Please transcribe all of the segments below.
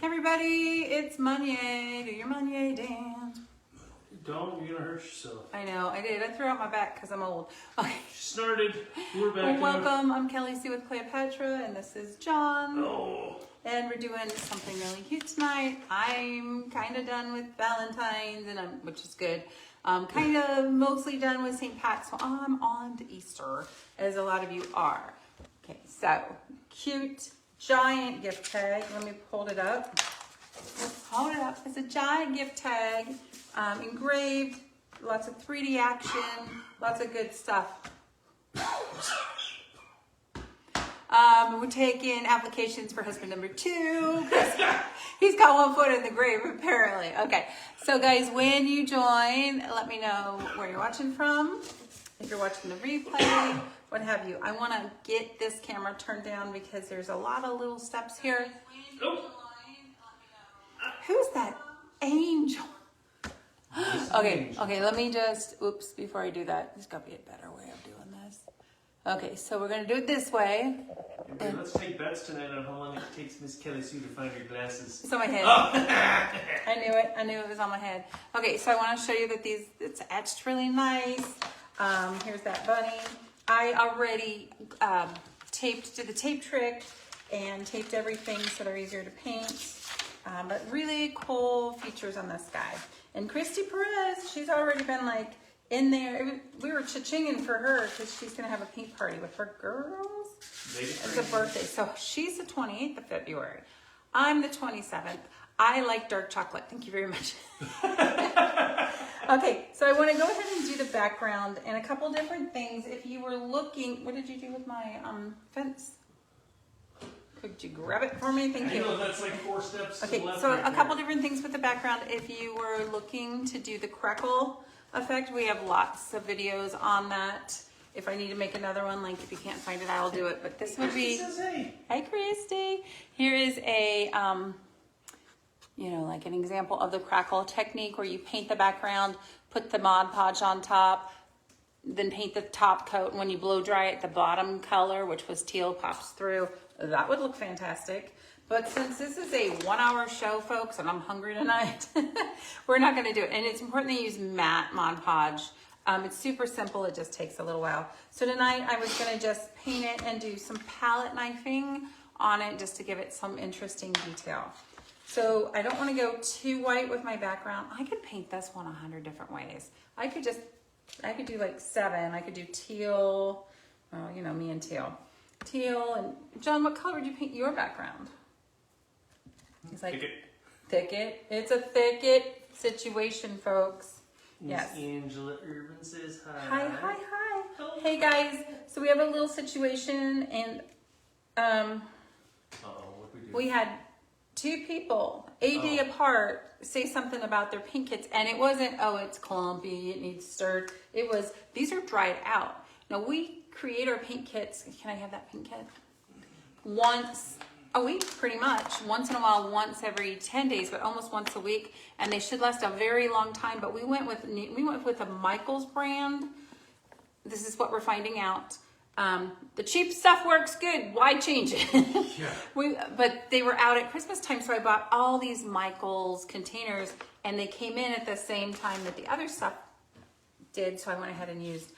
everybody, it's Monday. Do your Monday dance. Don't, you're gonna hurt yourself. I know, I did. I threw out my back because I'm old. Okay. She snorted. We're back. Well, welcome. I'm Kelly C with Cleopatra, and this is John. Oh. And we're doing something really cute tonight. I'm kind of done with Valentine's, and which is good. Kind of mostly done with St. Pat's, so I'm on to Easter, as a lot of you are. Okay, so cute, giant gift tag. Let me hold it up. Hold it up. It's a giant gift tag, engraved, lots of 3D action, lots of good stuff. We're taking applications for husband number 2. He's got one foot in the grave, apparently. Okay, so guys, when you join, let me know where you're watching from. If you're watching the replay, what have you. I want to get this camera turned down because there's a lot of little steps here. Who's that angel? Okay, let me just, oops, before I do that, there's got to be a better way of doing this. Okay, so we're going to do it this way. Okay, let's take bets tonight on how long it takes Miss Kelly Sue to find her glasses. It's on my head. Oh. I knew it was on my head. Okay, so I want to show you that it's etched really nice. Here's that bunny. I already did the tape trick and taped everything so they're easier to paint. But really cool features on this guy. And Christy Perez, she's already been like in there. We were cha-chinging for her because she's gonna have a paint party with her girls. It's a birthday, so she's the 28th of February. I'm the 27th. I like dark chocolate. Thank you very much. Okay, so I want to go ahead and do the background and a couple different things. If you were looking, what did you do with my fence? Could you grab it for me? Thank you. I know that's like 4 steps. Okay, to the left so right a couple different things with the background. If you were looking to do the crackle effect, we have lots of videos on that. If I need to make another one, like if you can't find it, I'll do it. But this would be, hi Christy. Here is a, like an example of the crackle technique where you paint the background, put the Mod Podge on top, then paint the top coat. And when you blow dry it, the bottom color, which was teal, pops through. That would look fantastic. But since this is a 1-hour show, folks, and I'm hungry tonight, we're not going to do it. And it's important to use matte Mod Podge. It's super simple. It just takes a little while. So tonight I was going to just paint it and do some palette knifing on it just to give it some interesting detail. So I don't want to go too white with my background. I could paint this one 100 different ways. I could do like 7. I could do teal. Oh, you know, me and teal. Teal. And John, what color would you paint your background? He's like, thicket. It's a thicket situation, folks. Yes. Miss Angela Urban says hi. Hi, hi, hi. Hello. Hey guys, so we have a little situation and What we do? we had 2 people, AD apart, say something about their paint kits, and it wasn't, oh, it's clumpy, it needs stirred. It was, these are dried out. Now we create our paint kits, can I have that paint kit? Once a week, pretty much. Once in a while, once every 10 days, but almost once a week. And they should last a very long time. But we went with a Michaels brand. This is what we're finding out. The cheap stuff works good. Why change it? Yeah. But they were out at Christmas time, so I bought all these Michaels containers, and they came in at the same time that the other stuff did. So I went ahead and used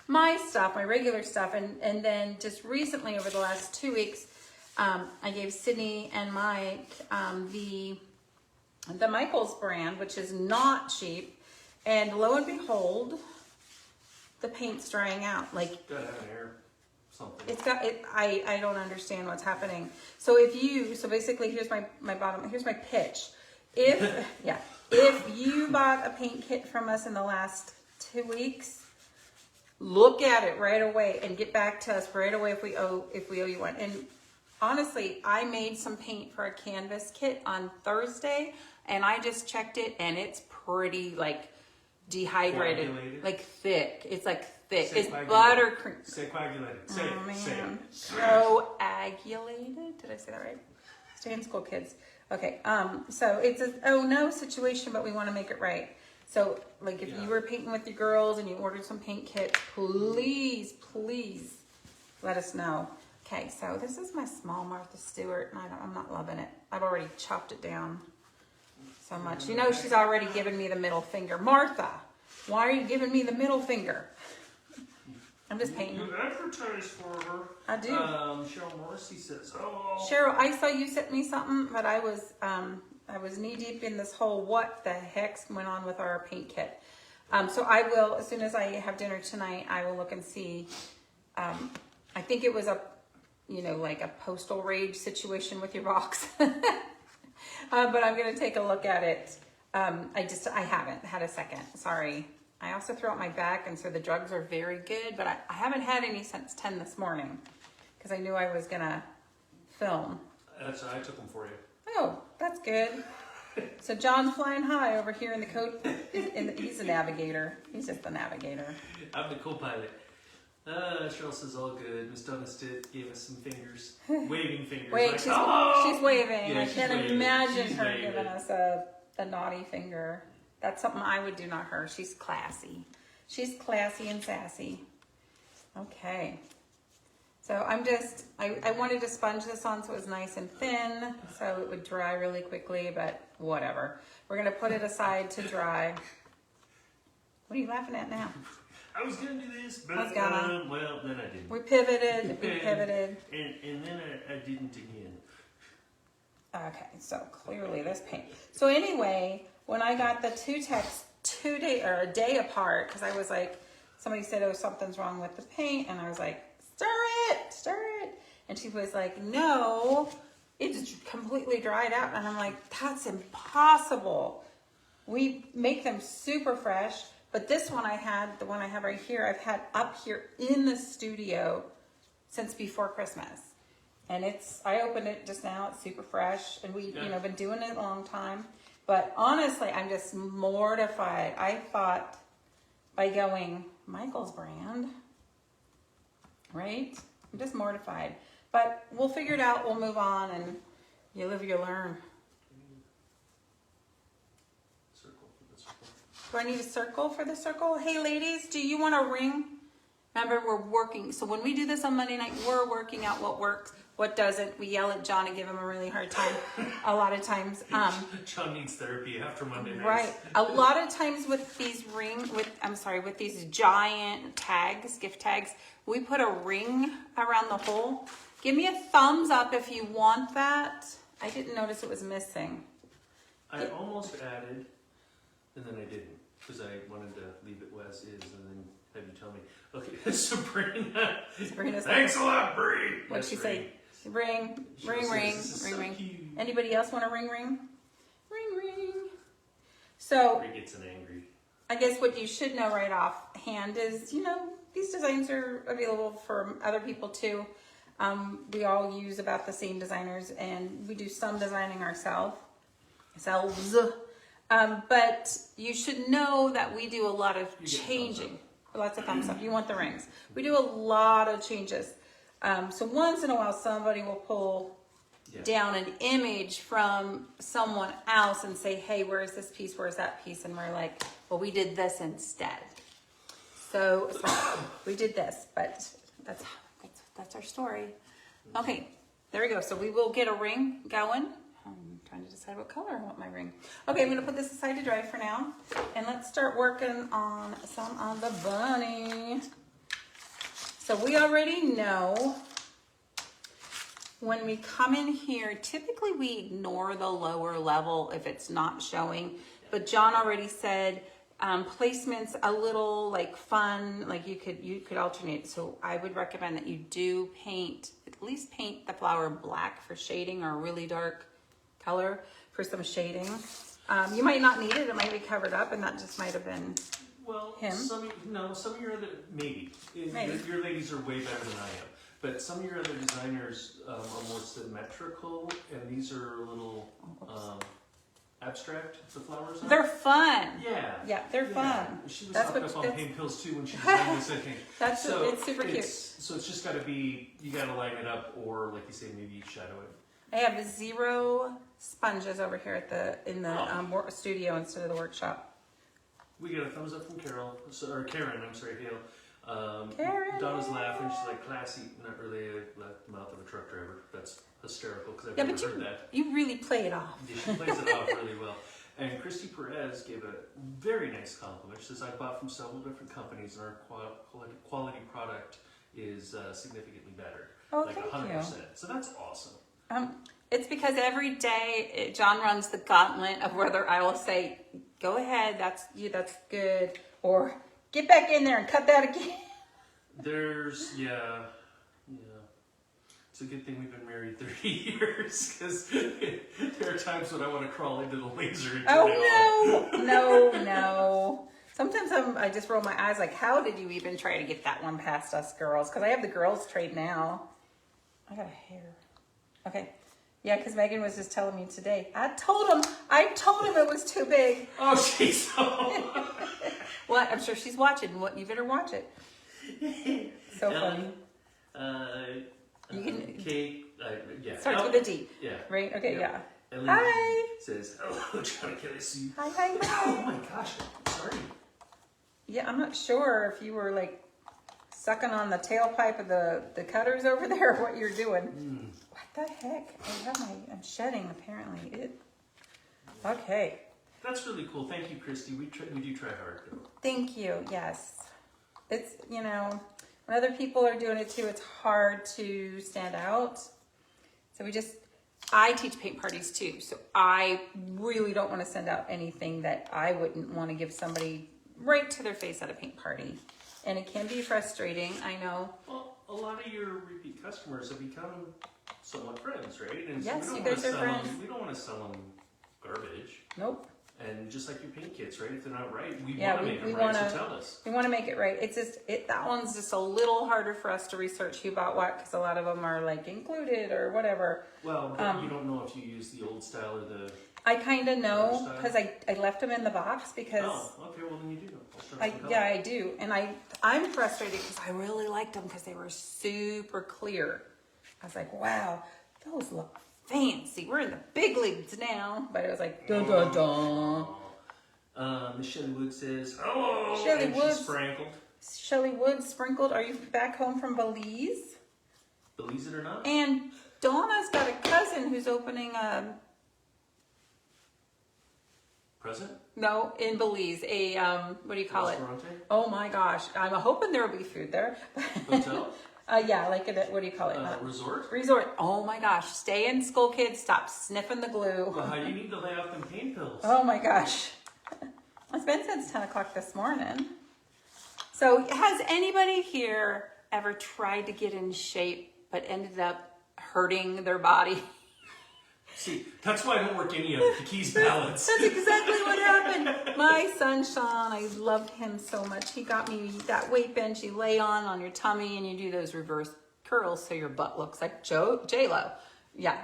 my stuff, my regular stuff, and then just recently, over the last 2 weeks, I gave Sydney and Mike the Michaels brand, which is not cheap, and lo and behold, the paint's drying out. Like, Gotta have an air something. it's got it. I don't understand what's happening. So basically, here's my bottom. Here's my pitch. If you bought a paint kit from us in the last 2 weeks, look at it right away and get back to us right away if we owe you one. And honestly, I made some paint for a canvas kit on Thursday, and I just checked it, and it's pretty like dehydrated, Coagulated? like thick. It's like thick. Say it's coagulated. buttercream. Say coagulated. Say Oh it. Say man, it. coagulated. Did I say that right? Stay in school, kids. Okay. So it's a oh no situation, but we want to make it right. So like if you were painting with your girls and you ordered some paint kits, please let us know. Okay, so this is my small Martha Stewart, and I'm not loving it. I I've already chopped it down so much. You know, she's already given me the middle finger. Martha, why are you giving me the middle finger? I'm just painting. You advertise for her. I do. Cheryl Morrissey says, oh. Cheryl, I saw you sent me something, but I was knee deep in this whole what the heck's went on with our paint kit. So I will, as soon as I have dinner tonight, I will look and see. I think it was a, like a postal rage situation with your box. But I'm going to take a look at it. I haven't had a second. Sorry. I also threw out my back, and so the drugs are very good, but I haven't had any since 10 this morning because I knew I was going to film. I took them for you. Oh, that's good. So John's flying high over here in the coat. He's a navigator. He's just the navigator. I'm the co-pilot. Cheryl says all good. Miss Donna Stitt gave us some fingers. Waving fingers. Wait, like, she's oh! waving. Yeah, I she's can't waving. imagine She's her waving. giving us a naughty finger. That's something I would do, not her. She's classy. She's classy and sassy. Okay. So I wanted to sponge this on so it was nice and thin, so it would dry really quickly, but whatever. We're going to put it aside to dry. What are you laughing at now? I was going to do this, but well, then I didn't. We pivoted. And then I didn't again. Okay, so clearly this paint. So anyway, when I got the two texts a day apart, because I was like, somebody said, oh, something's wrong with the paint, and I was like, stir it. And she was like, no, it's completely dried out. And I'm like, that's impossible. We make them super fresh, but this one the one I have right here, I've had up here in the studio since before Christmas. And I opened it just now, it's super fresh, and we've been doing it a long time. But honestly, I'm just mortified. I thought by going Michael's brand, right? I'm just mortified. But we'll figure it out, we'll move on, and you live, you learn. Circle for the circle. Do I need a circle for the circle? Hey ladies, do you want a ring? Remember, we're working. So when we do this on Monday night, we're working out what works, what doesn't. We yell at John and give him a really hard time a lot of times. John needs therapy after Monday nights. Right. A lot of times with these with these giant tags, gift tags, we put a ring around the hole. Give me a thumbs up if you want that. I didn't notice it was missing. I almost added, and then I didn't, because I wanted to leave it as is, and then have you tell me. Okay, Sabrina. Thanks a lot, Bree. What'd she say? Ring. So Anybody else want a ring? Ring. So Bree gets an angry. I guess what you should know right offhand is, these designs are available for other people too. We all use about the same designers, and we do some designing ourselves. But you should know that we do a lot of changing. Lots of thumbs up. You want the rings. We do a lot of changes. So once in a while, somebody will pull down an image from someone else and say, hey, where's this piece? Where's that piece? And we're like, well, we did this instead. So we did this, but that's our story. Okay, there we go. So we will get a ring going. I'm trying to decide what color I want my ring. Okay, I'm going to put this aside to dry for now. And let's start working on some of the bunny. So we already know when we come in here, typically we ignore the lower level if it's not showing. But John already said placement's a little like fun, like you could alternate. So I would recommend that you do at least paint the flower black for shading, or a really dark color for some shading. You might not need it. It might be covered up, and that just might have been him. Some of your other, maybe. Your ladies are way better than I am. But some of your other designers are more symmetrical, and these are a little abstract, the flowers are. They're fun. Yeah, they're fun. She was hooked up on pain pills too when she designed this, I think. It's super cute. So it's just got to be, you got to line it up, or like you say, maybe shadow it. I have 0 sponges over here in the studio instead of the workshop. We got a thumbs up from Karen, Hale. Karen. Donna's laughing. She's like, classy, not really like the mouth of a truck driver. That's hysterical because I've Yeah, never but heard that. you really play it off. Yeah, she plays it off really well. And Christy Perez gave a very nice compliment. She says, I bought from several different companies and our quality product is significantly better. Oh, like thank 100%. you. So that's awesome. It's because every day John runs the gauntlet of whether I will say, go ahead, that's good, or get back in there and cut that again. Yeah. It's a good thing we've been married 30 years because there are times when I want to crawl into the laser and turn it on. No. Sometimes I just roll my eyes like, how did you even try to get that one past us girls? Because I have the girls trade now. I got a hair. Okay. Yeah, because Megan was just telling me today. I told him it was too big. Oh, jeez. Well, I'm sure she's watching. What, you better watch it. So funny. You can Kate. Yeah. Starts with a D. Yeah. Right. Okay. Yeah. Ellen Hi. says, "Oh, Johnny, can I see you?" Hi. Oh my gosh. Sorry. Yeah, I'm not sure if you were like sucking on the tailpipe of the cutters over there or what you're doing. What the heck? I'm shedding apparently. Okay. That's really cool. Thank you, Christy. We do try hard though. Thank you. Yes. It's, when other people are doing it too, it's hard to stand out. So I teach paint parties too. So I really don't want to send out anything that I wouldn't want to give somebody right to their face at a paint party. And it can be frustrating, I know. Well, a lot of your repeat customers have become somewhat friends, right? And Yes, so you guys are friends. We don't want to sell them garbage. Nope. And just like your paint kits, right? If they're not right, we Yeah, want to make we them right, wanna- so tell us. We want to make it right. It's just, that one's just a little harder for us to research who bought what, because a lot of them are like included or whatever. Well, but you don't know if you use the old style or the... I kind of know, Style? because I left them in the box because... Oh, okay, well then you do know. I'll start with Yeah, I do. And I'm frustrated because I really liked them because they were super clear. I was like, wow, those look fancy. We're in the big leagues now. But it was like, dun dun dun. Miss Shelley Wood says, hello, Shelley and Wood. she's sprinkled. Shelley Wood sprinkled. Are you back home from Belize? Believe it or not. And Donna's got a cousin who's opening Present? no, in Belize, what do you call it? Restaurante? Oh my gosh. I'm hoping there will be food there. Hotel? Yeah, like what do you call it? Resort? Resort. Oh my gosh. Stay in school, kids. Stop sniffing the glue. You need to lay off them pain pills. Oh my gosh. It's been since 10 o'clock this morning. So has anybody here ever tried to get in shape but ended up hurting their body? See, that's why I don't work any of it. The key's balance. That's exactly what happened. My son, Sean, I loved him so much. He got me that weight bench you lay on your tummy and you do those reverse curls so your butt looks like J-Lo. Yeah.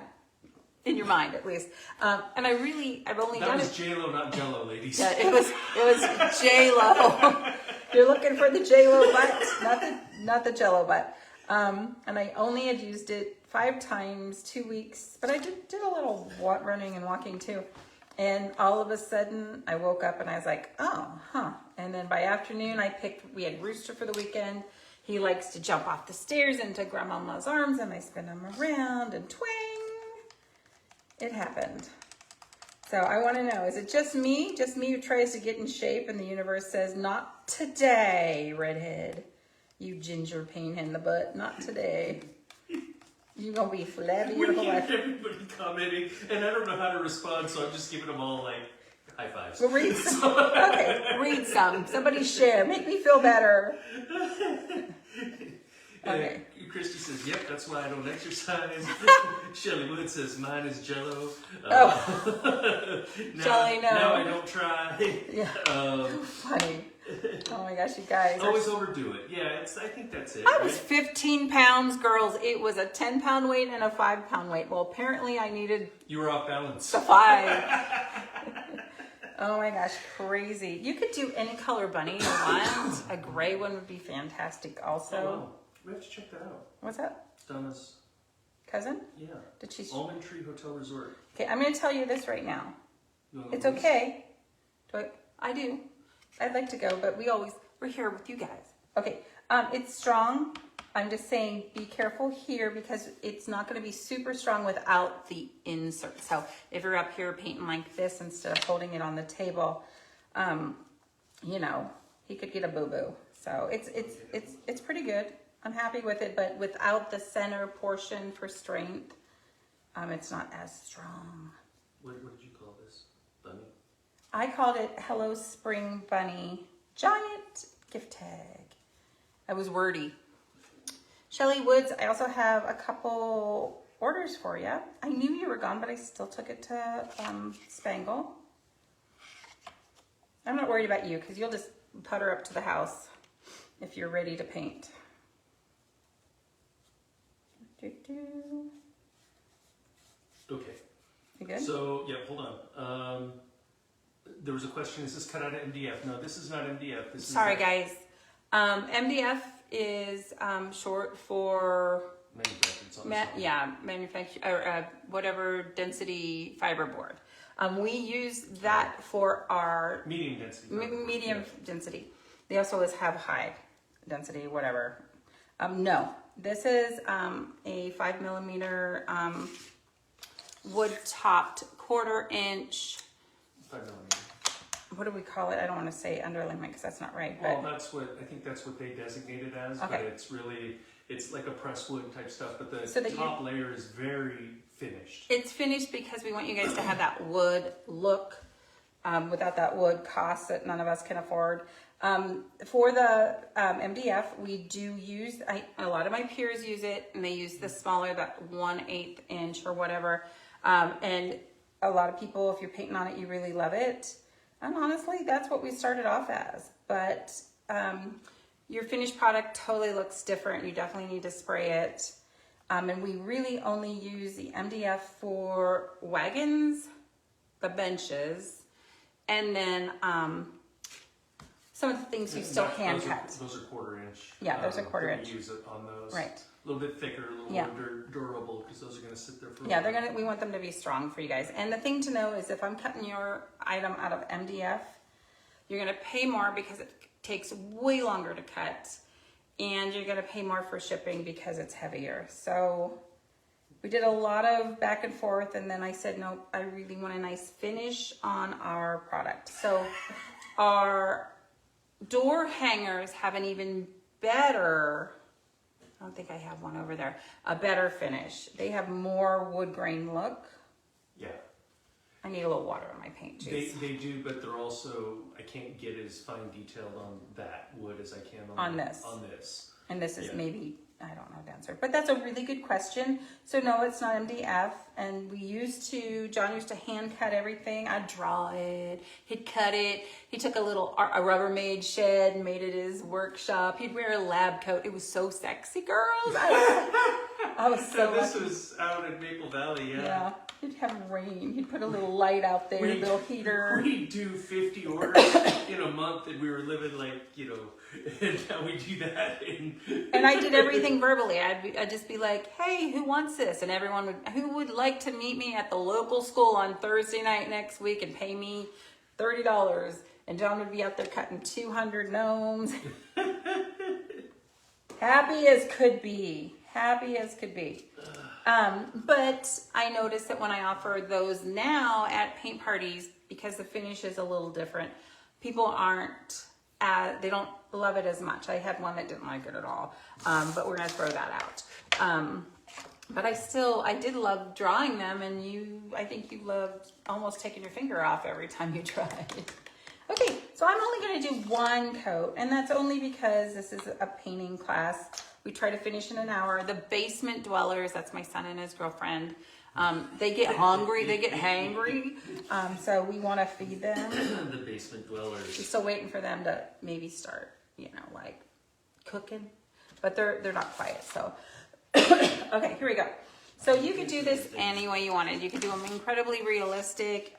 In your mind, at least. And I've only done it. That was J-Lo, not Jello, ladies. Yeah, it was J-Lo. You're looking for the J-Lo butt, not the Jello butt. And I only had used it 5 times, 2 weeks, but I did a little running and walking too. And all of a sudden I woke up and I was like, And then by afternoon we had Rooster for the weekend. He likes to jump off the stairs into Grandmama's arms and I spin him around and twang. It happened. So I want to know, is it just me who tries to get in shape and the universe says, not today, redhead. You ginger pain in the butt, not today. You're going to be flabby your We whole hear life. everybody commenting, and I don't know how to respond, so I'm just giving them all, like, high fives. Well, read some. Okay, read some. Somebody share. Make me feel better. Okay. Christy says, yep, that's why I don't exercise. Shelley Wood says, mine is Jello. Shelley, no. Now I don't try. Yeah. Funny. Oh my gosh, you guys. Always overdo it. Yeah, I think that's it. I was right? 15 pounds, girls. It was a 10-pound weight and a 5-pound weight. Well, apparently I needed You were off balance. the 5. Oh my gosh, crazy. You could do any color bunny you want. A gray one would be fantastic also. Oh, wow. We have to check that out. What's that? Donna's, Cousin? yeah. Did she? Almond Tree Hotel Resort. Okay, I'm going to tell you this right now. You wanna It's go, please? okay. I do. I'd like to go, but we're here with you guys. Okay, It's strong. I'm just saying be careful here because it's not going to be super strong without the insert. So if you're up here painting like this instead of holding it on the table, you know, he could get a boo-boo. So it's pretty good. I'm happy with it, but without the center portion for strength, it's not as strong. What did you call this? Bunny? I called it Hello Spring Bunny Giant Gift Tag. I was wordy. Shelly Woods, I also have a couple orders for you. I knew you were gone, but I still took it to Spangle. I'm not worried about you because you'll just putter up to the house if you're ready to paint. Okay. You good? So, yeah, hold on. There was a question, is this cut out of MDF? No, this is not MDF. This Sorry, is guys. MDF is short for manufacture or whatever density fiberboard. We use that for our medium density. Medium density. They also have high density, whatever. No, this is a 5mm wood topped 1/4 inch. 5mm. What do we call it? I don't want to say underlayment because that's not right. Well, but I think that's what they designate it as. Okay. But it's like a pressed wood type stuff. But the So top layer is very finished. It's finished because we want you guys to have that wood look. Without that wood cost that none of us can afford. For the MDF, we do use, a lot of my peers use it, and they use the smaller, that 1/8 inch or whatever. And a lot of people, if you're painting on it, you really love it. And honestly, that's what we started off as. But your finished product totally looks different. You definitely need to spray it. And we really only use the MDF for wagons, the benches, and then some of the things you still hand cut. Those are 1/4 inch. Yeah, those are 1/4 inch. We use it on those. Right. A little bit thicker, a little more durable, because those are going to sit there for a while. We want them to be strong for you guys. And the thing to know is if I'm cutting your item out of MDF, you're going to pay more because it takes way longer to cut. And you're going to pay more for shipping because it's heavier. So we did a lot of back and forth, and then I said, no, I really want a nice finish on our product. So our door hangers have an even better, I don't think I have one over there, a better finish. They have more wood grain look. Yeah. I need a little water on my paint, jeez. They do, but they're also, I can't get as fine detailed on that wood as I can on this. On this. And this is maybe, I don't know the answer, but that's a really good question. So no, it's not MDF. And John used to hand cut everything. I'd draw it, he'd cut it. He took a Rubbermaid shed and made it his workshop. He'd wear a lab coat. It was so sexy, girls. I was so This lucky. was out in Maple Valley, Yeah, he'd have rain. He'd put a little light out there, a little heater. We'd do 50 orders in a month, and we were living like, and now we do that. And I did everything verbally. I'd just be like, hey, who wants this? And everyone who would like to meet me at the local school on Thursday night next week and pay me $30. And John would be out there cutting 200 gnomes. Happy as could be. Happy as could be. But I noticed that when I offer those now at paint parties, because the finish is a little different, people they don't love it as much. I had one that didn't like it at all, but we're gonna throw that out. But I did love drawing them, and I think you loved almost taking your finger off every time you tried. Okay, so I'm only gonna do one coat, and that's only because this is a painting class. We try to finish in an hour. The basement dwellers, that's my son and his girlfriend, they get hungry, they get hangry, so we want to feed them. The basement dwellers. We're still waiting for them to maybe start, like cooking, but they're not quiet, so. Okay, here we go. So you could do this any way you wanted. You could do them incredibly realistic.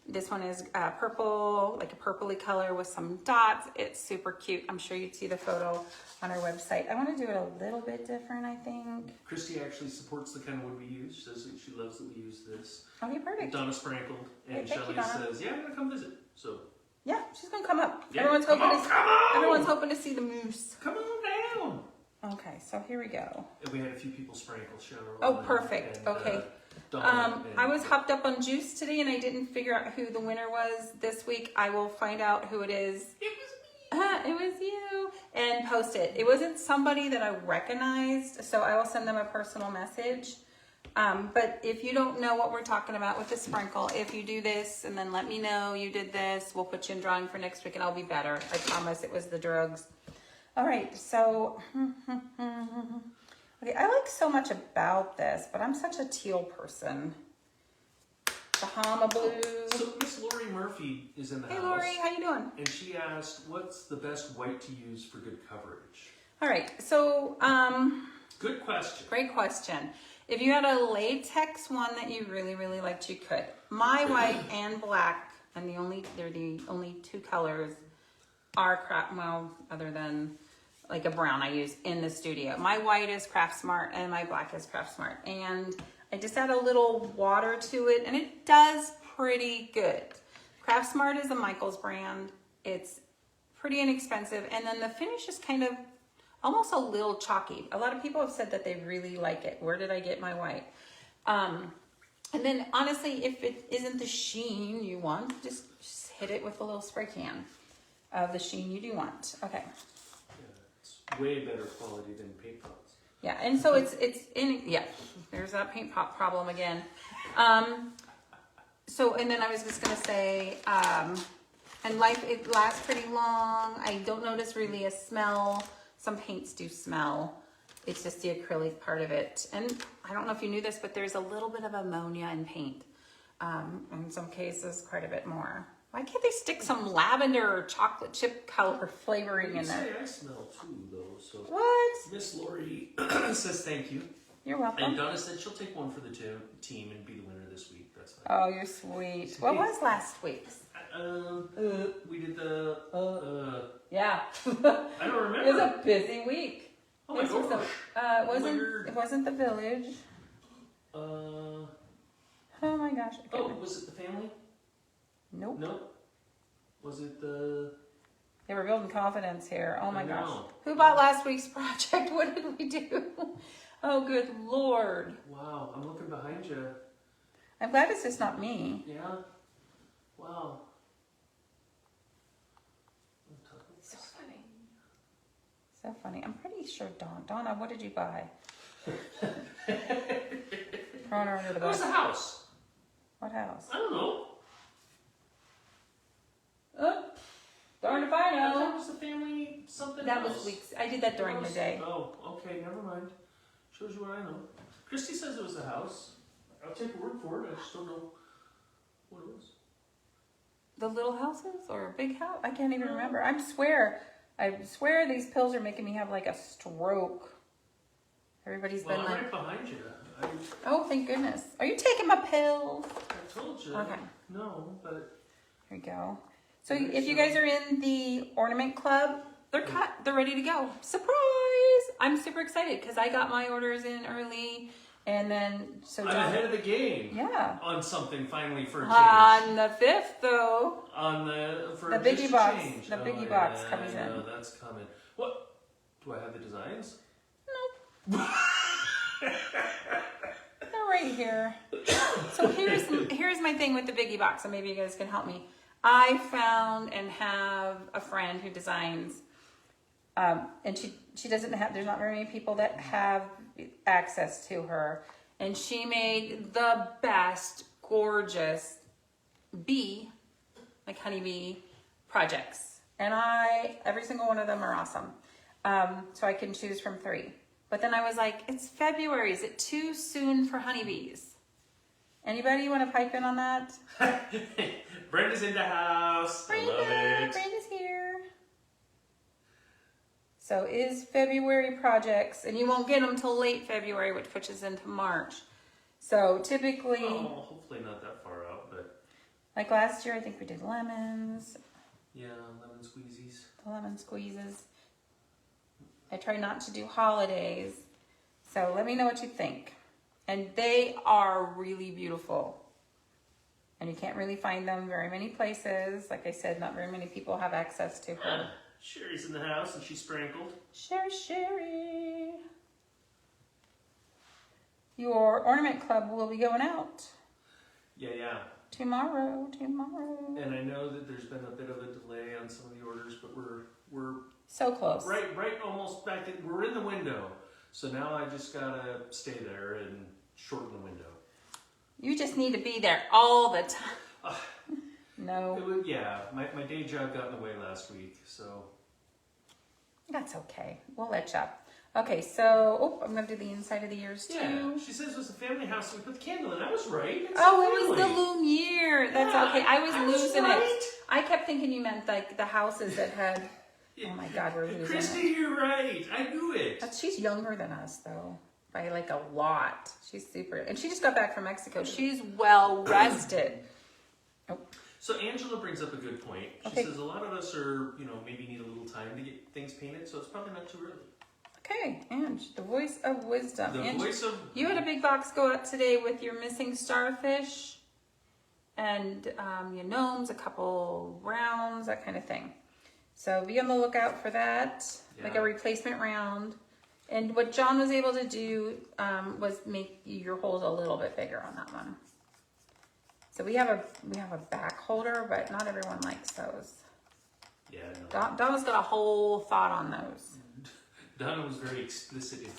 This one is purple, like a purpley color with some dots. It's super cute. I'm sure you'd see the photo on our website. I want to do it a little bit different, I think. Christy actually supports the kind of wood we use. She says that she loves that we use this. Okay, perfect. Donna sprinkled, and Thank you, Shelly Donna. says, yeah, I'm going to come visit. So Yeah, she's gonna come up. Yeah, Everyone's come hoping on, to. come on! Everyone's hoping to see the moose. Come on down. Okay, so here we go. And we had a few people sprinkle Cheryl. Oh, perfect. And, Okay. Donna I was hopped up on juice today, and I didn't figure out who the winner was this week. I will find out who it is. It was me. It was you, and post it. It wasn't somebody that I recognized, so I will send them a personal message. But if you don't know what we're talking about with the sprinkle, if you do this and then let me know you did this, we'll put you in drawing for next week and I'll be better. I promise it was the drugs. All right, so, okay, I like so much about this, but I'm such a teal person. Bahama blue. So Miss Lori Murphy is in the house. Hey Lori, how you doing? And she asked, what's the best white to use for good coverage? All right, so, Good question. great question. If you had a latex one that you really, really liked, you could. My white and black, and they're the only two colors are other than like a brown I use in the studio. My white is Craft Smart and my black is Craft Smart. And I just add a little water to it and it does pretty good. Craft Smart is a Michaels brand. It's pretty inexpensive. And then the finish is kind of almost a little chalky. A lot of people have said that they really like it. Where did I get my white? And then honestly, if it isn't the sheen you want, just hit it with a little spray can of the sheen you do want. Okay. Yeah, it's way better quality than paint pots. Yeah, and so it's in, yeah, there's that paint pot problem again. So, and then I was just gonna say, and it lasts pretty long. I don't notice really a smell. Some paints do smell. It's just the acrylic part of it. And I don't know if you knew this, but there's a little bit of ammonia in paint. In some cases, quite a bit more. Why can't they stick some lavender or chocolate chip color flavoring in there? I smell too, though. So What? Miss Lori says thank you. You're welcome. And Donna said she'll take one for the team and be the winner this week. That's fine. Oh, you're sweet. What was last week's? We did the. Yeah. I don't remember. It was a busy week. Oh my gosh. It wasn't the village. Oh my gosh. I Oh, couldn't- was it the family? Nope. Nope. Was it the? They were building confidence here. Oh my I gosh. know. Who bought last week's project? What did we do? Oh, good Lord. Wow, I'm looking behind you. I'm glad it's just not me. Yeah. Wow. So funny. So funny. I'm pretty sure Donna, what did you buy? Throwing her under the That was bus. the house. What house? I don't know. Darn if I That know. was the family something That else. was weeks. I did that during the day. Oh, okay, never mind. Shows you what I know. Christy says it was the house. I'll take her word for it. I just don't know what it was. The little houses or a big house? I can't even remember. I swear these pills are making me have like a stroke. Everybody's Well, been I'm like, right behind you. oh, thank goodness. Are you taking my pills? I told you. Okay. No, but Here we go. So if you guys are in the ornament club, they're cut. They're ready to go. Surprise! I'm super excited because I got my orders in early. And then, so I'm ahead of the game. Yeah. On something finally for a change. On the 5th, though. On the for The just biggie a box. change. The biggie box yeah, comes I know, in. that's coming. What? Do I have the designs? Nope. They're right here. So here's my thing with the biggie box, and maybe you guys can help me. I found and have a friend who designs, and she doesn't have. There's not very many people that have access to her, and she made the best, gorgeous bee, like honeybee projects, and every single one of them are awesome. So I can choose from 3. But then I was like, it's February. Is it too soon for honeybees? Anybody want to pipe in on that? Brenda's in the house. I love it. Brenda's here. So is February projects, and you won't get them till late February, which pushes into March. So typically, Oh, hopefully not that far out, but like last year, I think we did lemons, yeah, lemon squeezies. the lemon squeezes. I try not to do holidays. So let me know what you think. And they are really beautiful. And you can't really find them very many places. Like I said, not very many people have access to her. Sherry's in the house and she's sprinkled. Sherry. Your ornament club will be going out. Yeah. Tomorrow. And I know that there's been a bit of a delay on some of the orders, but we're so close. Right, almost back. We're in the window. So now I just gotta stay there and shorten the window. You just need to be there all the time. No. My day job got in the way last week, so. That's okay. We'll let you up. Okay, so, I'm going to do the inside of the ears too. Yeah, she says it was a family house, so we put the candle in. I was right. It was the Lumiere. That's okay. I was losing right. it. I kept thinking you meant like the houses that had, oh my God, we're losing Christy, it. you're right. I knew it. She's younger than us though. By like a lot. She's super, and she just got back from Mexico. She's well rested. Oh. So Angela brings up a good point. She says a lot of us are, maybe need a little time to get things painted, so it's probably not too early. Okay, Ange, the voice of wisdom. You had a big box go out today with your missing starfish and your gnomes, a couple rounds, that kind of thing. So be on the lookout for that, like a replacement round. And what John was able to do was make your holes a little bit bigger on that one. So we have a back holder, but not everyone likes those. Yeah, Donna's got a whole thought on those. Donna was very explicit in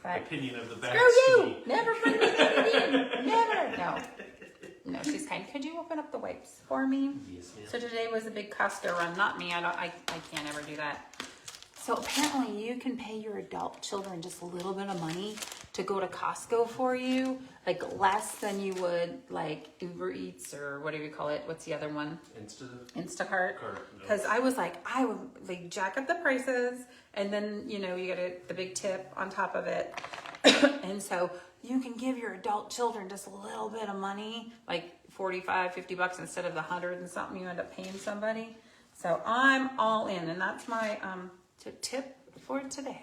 her opinion of the back. Screw you! Never bring me in! Never! No, she's kind. Could you open up the wipes for me? Yes, ma'am. So today was a big Costco run. Not me. I can't ever do that. So apparently you can pay your adult children just a little bit of money to go to Costco for you, like less than you would like Uber Eats or whatever you call it. What's the other one? Instacart. Because I was like, I would like jack up the prices, and then you get the big tip on top of it, and so you can give your adult children just a little bit of money, like $45-$50 instead of the 100 and something you end up paying somebody. So I'm all in, and that's my tip for today.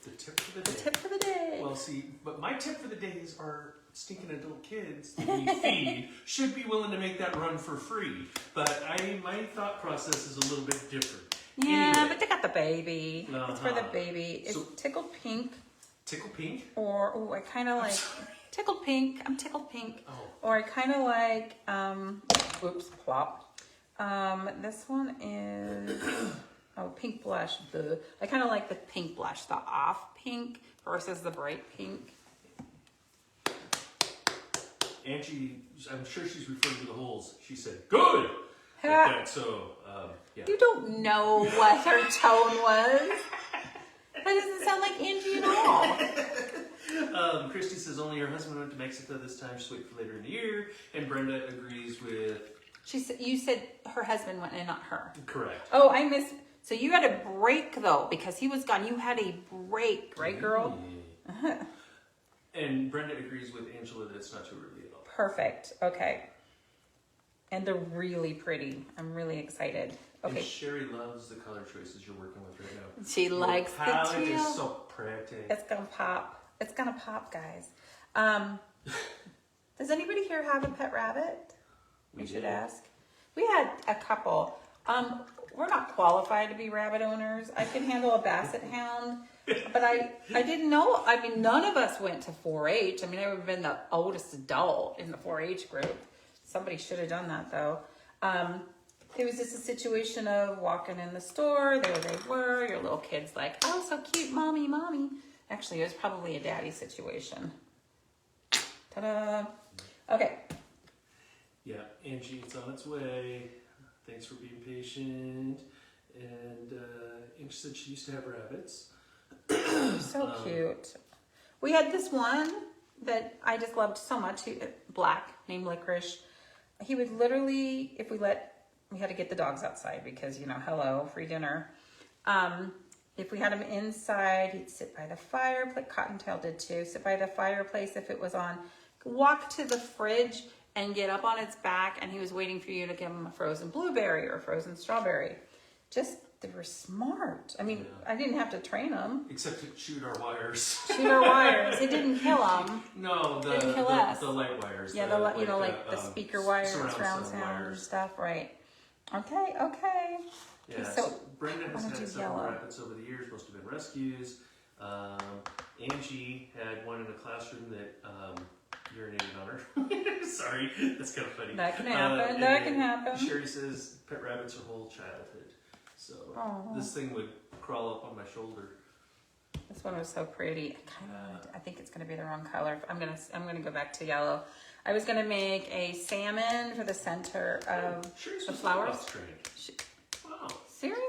The tip for the day. The tip for the day. Well, see, but my tip for the day is our stinking adult kids that we feed should be willing to make that run for free. But my thought process is a little bit different. Yeah, anyway. but they got the baby. It's for the baby. It's tickled pink. Tickled pink? Or, I kind of like tickled pink. I'm tickled pink. Oh. Or I kind of like, plop. This one is... pink blush. I kind of like the pink blush, the off pink versus the bright pink. Angie, I'm sure she's referring to the holes. She said, good! Like that, so, yeah. You don't know what her tone was. That doesn't sound like Angie at all. Christy says only her husband went to Mexico this time. Just wait for later in the year. And Brenda agrees with... You said her husband went and not her. Correct. Oh, I missed... So you had a break, though, because he was gone. You had a break, right, girl? Uh-huh. And Brenda agrees with Angela that it's not too early at all. Perfect. Okay. And they're really pretty. I'm really excited. Okay. And Sherry loves the color choices you're working with right now. She likes the palette teal. is so pretty. It's going to pop. It's going to pop, guys. Does anybody here have a pet rabbit? We should ask. We had a couple. We're not qualified to be rabbit owners. I can handle a basset hound, but I didn't know. I mean, none of us went to 4-H. I mean, I would have been the oldest adult in the 4-H group. Somebody should have done that, though. It was just a situation of walking in the store. There they were. Your little kid's like, oh, so cute, mommy, mommy. Actually, it was probably a daddy situation. Ta-da. Okay. Yeah, Angie, it's on its way. Thanks for being patient. And Angie said she used to have rabbits. So cute. We had this one that I just loved so much. Black, named Licorice. He would literally, if we had to get the dogs outside because, hello, free dinner. If we had him inside, he'd sit by the fireplace. Cottontail did too. Sit by the fireplace if it was on. Walk to the fridge and get up on its back, and he was waiting for you to give him a frozen blueberry or a frozen strawberry. Just they were smart. I mean, Yeah. I didn't have to train them. Except to shoot our wires. Shoot our wires. It didn't kill them. No, the Didn't kill us. the light wires. Yeah, you know, like the speaker wires, surround sound and stuff, right? Okay. Yeah, so so Brendan has I'm gonna had do several yellow. rabbits over the years, most have been rescues. Angie had one in a classroom that urinated on her. Sorry, that's kind of funny. That can happen. And That then can happen. Sherry says pet rabbits are whole childhood. So Aw. this thing would crawl up on my shoulder. This one was so pretty. I think it's gonna be the wrong color. I'm gonna go back to yellow. I was gonna make a salmon for the center of Sherry's the was flowers. trained. Wow, Seriously?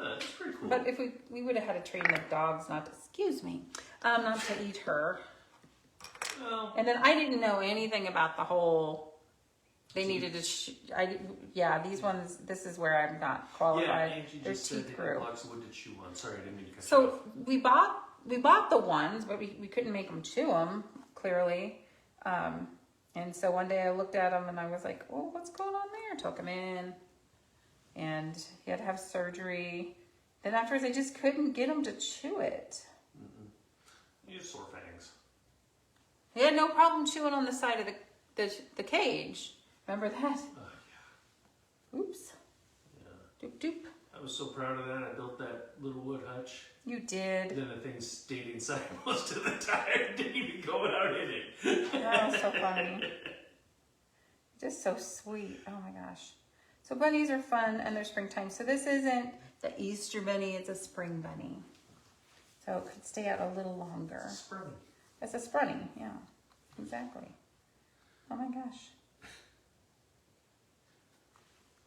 that's pretty cool. But if we would have had to train the dogs not to, not to eat her. Well, And then I didn't know anything about the whole. They needed to. These ones. This is where I'm not qualified. yeah, Angie Their just said teeth they had grew. blocks of wood to chew on. Sorry, I didn't mean to cut you So off. we bought the ones, but we couldn't make them chew them clearly. And so one day I looked at them and I was like, "Oh, what's going on there?" Took him in, and he had to have surgery. Then afterwards, I just couldn't get him to chew it. You have sore fangs. He had no problem chewing on the side of the cage. Remember that? Oops. Yeah. Doop doop. I was so proud of that. I built that little wood hutch. You did. Then the thing stayed inside most of the time. Didn't even go out in it. That was so funny. Just so sweet. Oh my gosh. So bunnies are fun and they're springtime. So this isn't the Easter bunny, it's a spring bunny. So it could stay out a little longer. Spring. It's a sprunny, yeah. Exactly. Oh my gosh.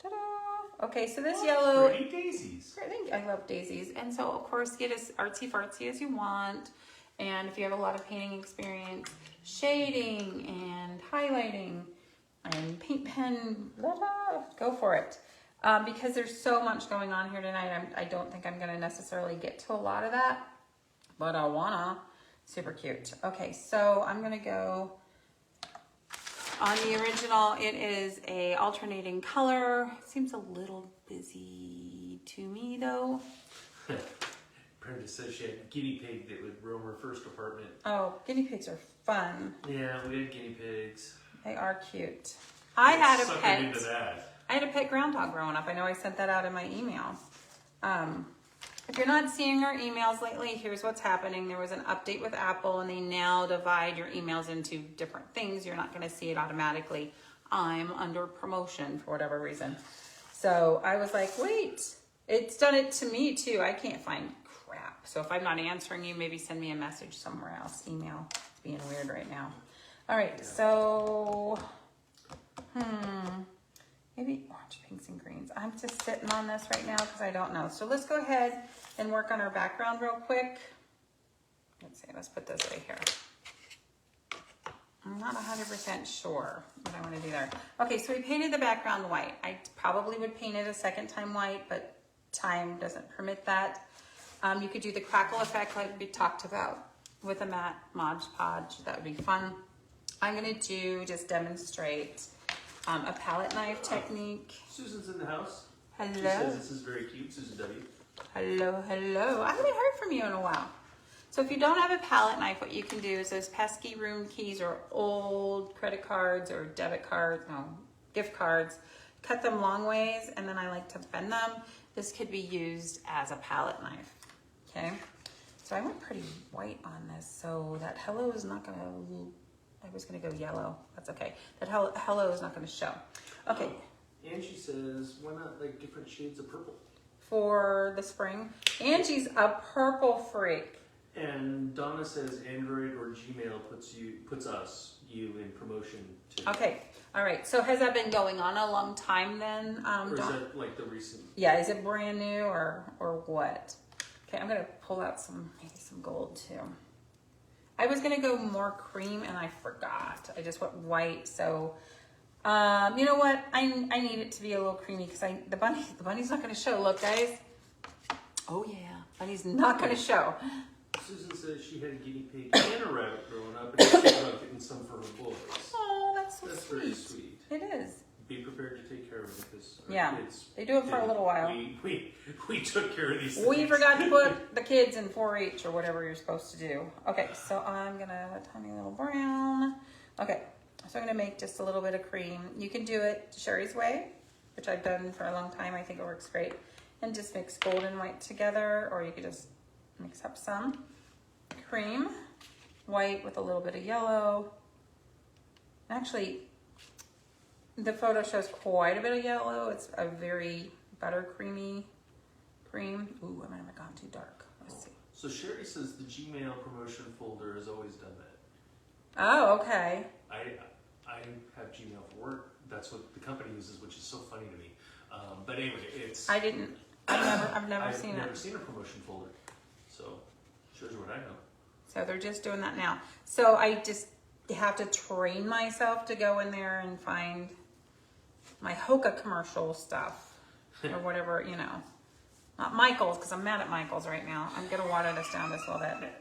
Ta-da! Okay, so this yellow. Pretty daisies. I love daisies. And so, of course, get as artsy fartsy as you want. And if you have a lot of painting experience, shading and highlighting and paint pen, go for it. Because there's so much going on here tonight, I don't think I'm going to necessarily get to a lot of that. But I wanna. Super cute. Okay, so I'm going to go on the original. It is a alternating color. It seems a little busy to me though. Brenda says she had a guinea pig that would roam her first apartment. Oh, guinea pigs are fun. Yeah, we had guinea pigs. They are cute. I had a Suckered pet. into that. I had a pet groundhog growing up. I know I sent that out in my email. If you're not seeing our emails lately, here's what's happening. There was an update with Apple and they now divide your emails into different things. You're not going to see it automatically. I'm under promotion for whatever reason. So I was like, wait, it's done it to me too. I can't find crap. So if I'm not answering you, maybe send me a message somewhere else. Email. It's being weird right now. All right, so, maybe orange, pinks, and greens. I'm just sitting on this right now because I don't know. So let's go ahead and work on our background real quick. Let's see, let's put this right here. I'm not 100% sure what I want to do there. Okay, so we painted the background white. I probably would paint it a second time white, but time doesn't permit that. You could do the crackle effect like we talked about with a matte Mod Podge. That would be fun. I'm going to just demonstrate a palette knife technique. Susan's in the house. Hello. She says this is very cute, Susan W. Hello. I haven't heard from you in a while. So if you don't have a palette knife, what you can do is those pesky room keys or old credit cards or gift cards, cut them long ways, and then I like to bend them. This could be used as a palette knife, okay? So I went pretty white on this, so that hello is not gonna, I was gonna go yellow, that's okay. That hello is not gonna show. Okay. Oh, Angie says, why not like different shades of purple? For the spring. Angie's a purple freak. And Donna says Android or Gmail puts you in promotion too. Okay, all right. So has that been going on a long time then? Or is Dawn? that like the recent? Yeah, is it brand new or what? Okay, I'm gonna pull out maybe some gold too. I was gonna go more cream and I forgot. I just went white. So you know what? I need it to be a little creamy because the bunny's not gonna show. Look, guys. Oh yeah, bunny's not gonna show. Susan says she had a guinea pig and a rabbit growing up, and she's about getting some for her boys. Oh, that's so That's sweet. very sweet. It is. Be prepared to take care of them because our Yeah, kids. they do it for a little while. We took care of these things. We forgot to put the kids in 4-H or whatever you're supposed to do. Okay, so I'm gonna a tiny little brown. Okay, so I'm gonna make just a little bit of cream. You can do it Sherry's way, which I've done for a long time. I think it works great. And just mix gold and white together, or you could just mix up some cream, white with a little bit of yellow. Actually, the photo shows quite a bit of yellow. It's a very buttercreamy cream. Ooh, I might have gone too dark. Let's see. So Sherry says the Gmail promotion folder has always done that. Oh, okay. I have Gmail for work. That's what the company uses, which is so funny to me. But anyway, it's. I've never seen it. I've never seen a promotion folder. So shows you what I know. So they're just doing that now. So I just have to train myself to go in there and find my Hoka commercial stuff or whatever, you know. Not Michael's, because I'm mad at Michael's right now. I'm gonna water this down just a little bit.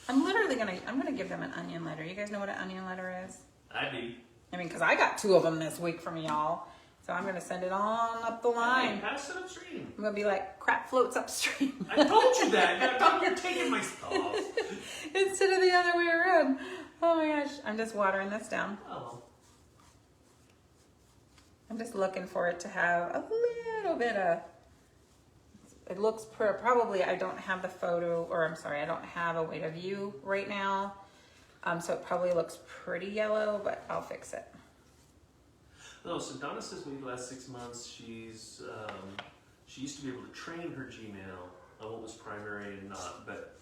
I'm gonna give them an onion letter. You guys know what an onion letter is? I do. I mean, because I got 2 of them this week from y'all. So I'm gonna send it on up the line. Hey, pass it upstream. I'm gonna be like, crap floats upstream. I told you that. Now you're taking my stuff. Instead of the other way around. Oh my gosh, I'm just watering this down. Oh. I'm just looking for it to have a little bit of, it looks probably, I don't have the photo, or I'm sorry, I don't have a way to view right now. So it probably looks pretty yellow, but I'll fix it. No, so Donna says maybe the last 6 months she used to be able to train her Gmail on what was primary and not, but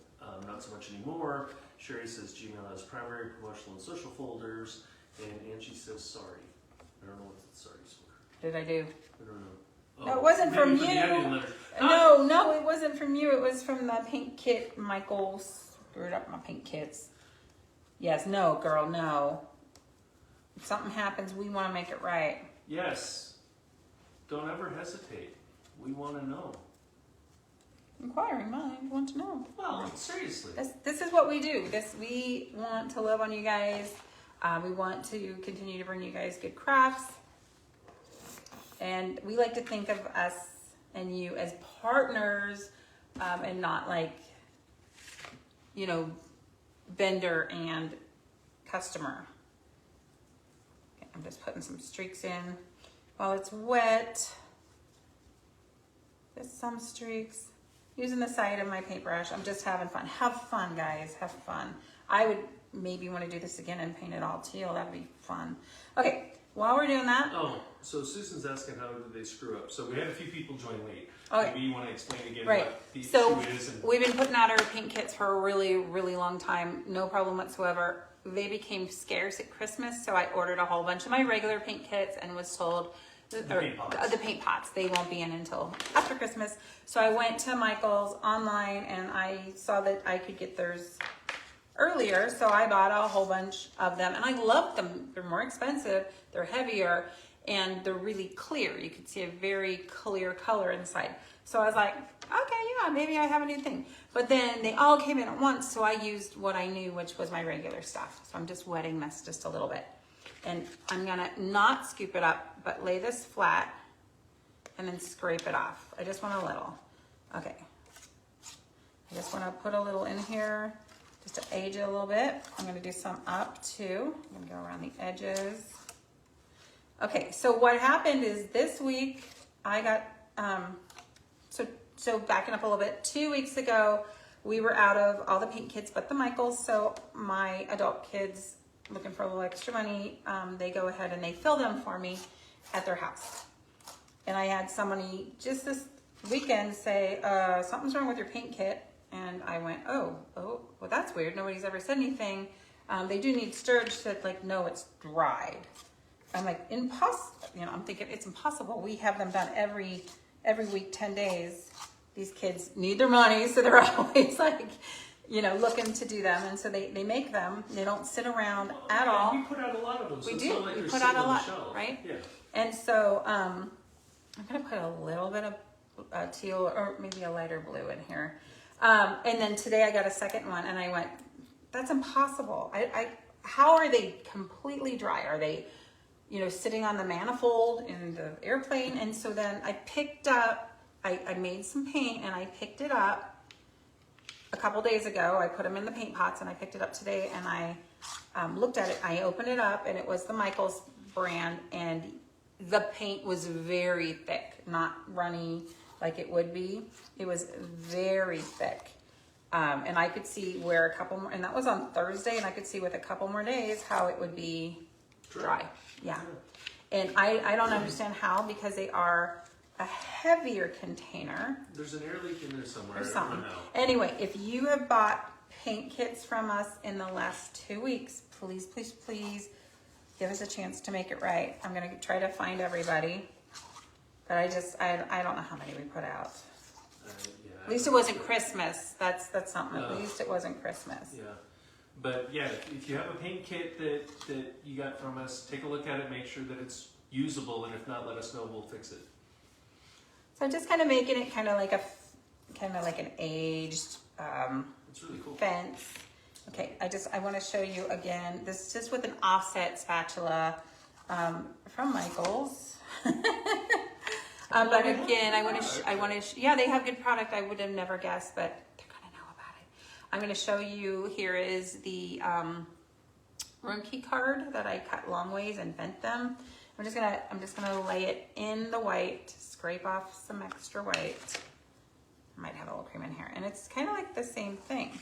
not so much anymore. Sherry says Gmail has primary, promotional, and social folders, and Angie says sorry. I don't know what the sorry's for. Did I do? I don't know. No, it wasn't from maybe you. the onion letter. No, it wasn't from you. It was from the paint kit. Michael screwed up my paint kits. Yes, no, girl, no. If something happens, we want to make it right. Yes. Don't ever hesitate. We want to know. Inquiring mind want to know. Well, seriously. This is what we do. We want to love on you guys. We want to continue to bring you guys good crafts. And we like to think of us and you as partners, and not like, you know, vendor and customer. Okay, I'm just putting some streaks in while it's wet. Just some streaks. Using the side of my paintbrush. I'm just having fun. Have fun, guys. Have fun. I would maybe want to do this again and paint it all teal. That'd be fun. Okay, while we're doing that. Oh, so Susan's asking how did they screw up. So we had a few people join late. Okay. Maybe you want to explain again Right. what the So issue is. And we've been putting out our paint kits for a really, really long time. No problem whatsoever. They became scarce at Christmas, so I ordered a whole bunch of my regular paint kits and was told the paint pots. They won't be in until after Christmas. So I went to Michael's online and I saw that I could get theirs earlier. So I bought a whole bunch of them and I love them. They're more expensive, they're heavier, and they're really clear. You can see a very clear color inside. So I was like, okay, yeah, maybe I have a new thing. But then they all came in at once, so I used what I knew, which was my regular stuff. So I'm just wetting this just a little bit. And I'm gonna not scoop it up, but lay this flat and then scrape it off. I just want a little. Okay. I just wanna put a little in here just to age it a little bit. I'm gonna do some up too. I'm gonna go around the edges. Okay, so what happened is this week I got, so backing up a little bit, 2 weeks ago, we were out of all the paint kits but the Michaels, so my adult kids looking for a little extra money, they go ahead and they fill them for me at their house. And I had somebody just this weekend say, something's wrong with your paint kit. And I went, oh, well, that's weird. Nobody's ever said anything. They do need stirred. She said, like, no, it's dried. I'm like, impossible. You know, I'm thinking it's impossible. We have them done every week, 10 days. These kids need their money, so they're always like, you know, looking to do them. And so they make them. They don't sit around at all. We put out a lot of them. So We it's do. not like We they're put sitting out a on the lot, shelf. right? Yeah. And so I'm going to put a little bit of teal or maybe a lighter blue in here. And then today I got a second one and I went, that's impossible. How are they completely dry? Are they you know, sitting on the manifold in the airplane. And so then I picked up, I made some paint and I picked it up a couple days ago. I put them in the paint pots and I picked it up today and I looked at it. I opened it up and it was the Michaels brand, and the paint was very thick, not runny like it would be. It was very thick. And I could see where a couple more, and that was on Thursday, and I could see with a couple more days how it would be dry. Yeah. And I don't understand how, because they are a heavier container. There's an air leak in there somewhere. Or I don't something. know. Anyway, if you have bought paint kits from us in the last 2 weeks, please, please, please give us a chance to make it right. I'm going to try to find everybody. But I don't know how many we put out. Yeah, At least it wasn't Christmas. That's something. At No. least it wasn't Christmas. Yeah. But yeah, if you have a paint kit that you got from us, take a look at it, make sure that it's usable, and if not, let us know, we'll fix it. So I'm just kind of making it kind of like an aged It's really cool. fence. Okay, I want to show you again. This is just with an offset spatula from Michaels. But again, yeah, they have good product. I would have never guessed, but they're gonna know about it. I'm gonna show you. Here is the room key card that I cut long ways and bent them. I'm just gonna lay it in the white, scrape off some extra white. I might have a little cream in here, and it's kind of like the same thing.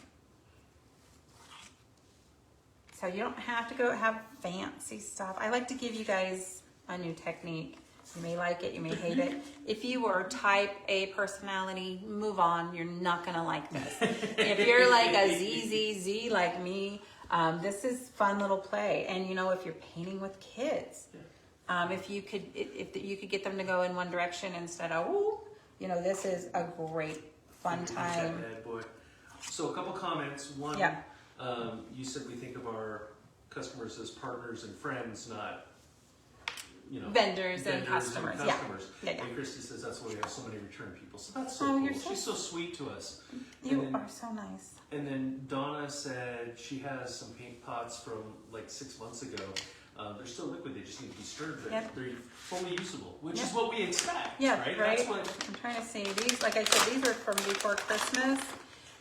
So you don't have to go have fancy stuff. I like to give you guys a new technique. You may like it, you may hate it. If you are type A personality, move on. You're not gonna like this. If you're like a ZZZ like me, this is fun little play. And you know, if you're painting with kids, if you could get them to go in one direction instead of, ooh, you know, this is a great fun time. Bad boy. So a couple comments. One, Yeah. You said we think of our customers as partners and friends, not, you know, Vendors and customers. Yeah. Yeah. And Christy says that's why we have so many return people. So that's Oh, so you're cool. so She's so sweet to us. You And then- are so nice. And then Donna said she has some paint pots from like 6 months ago. They're still liquid, they just need to be stirred, but Yep. they're fully usable, which Yep. is what we expect, Yeah, right? right. That's what, I'm trying to see. These, like I said, these are from before Christmas.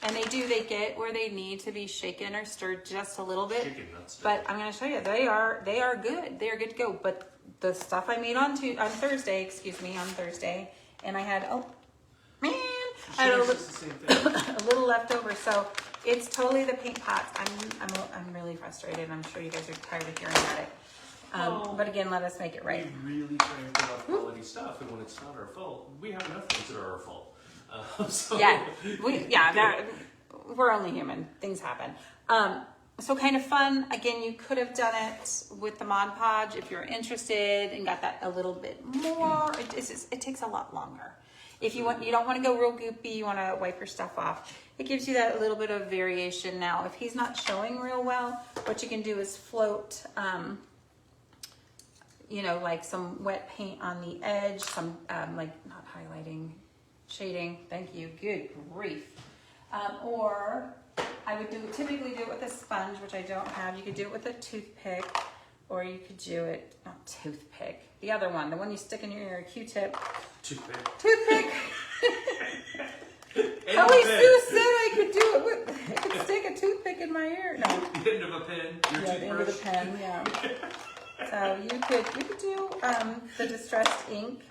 And they get where they need to be shaken or stirred just a little bit. chicken nuts. But I'm going to show you, they are good. They are good to go. But the stuff I made on Thursday, and I had, oh man, I had Sure, it's the same thing. a little left over. So it's totally the paint pots. I'm really frustrated. I'm sure you guys are tired of hearing about it. But again, let us make it right. We really try and put out quality stuff, and when it's not our fault, we have enough things that are our fault. So We're only human. Things happen. So kind of fun. Again, you could have done it with the Mod Podge if you're interested and got that a little bit more. It takes a lot longer. If you don't want to go real goopy, you want to wipe your stuff off. It gives you that little bit of variation. Now, if he's not showing real well, what you can do is float, you know, like some wet paint on the edge, some like not highlighting, shading. Thank you. Good grief. Or I would typically do it with a sponge, which I don't have. You could do it with a toothpick, or you could do it, not toothpick, the other one, the one you stick in your ear, a Q-tip. Toothpick. Holy Sue said I could do it with, I could stick a toothpick in my ear. No. The end of a pen, your Yeah, the end of the toothbrush. pen, yeah. So you could do the distressed ink.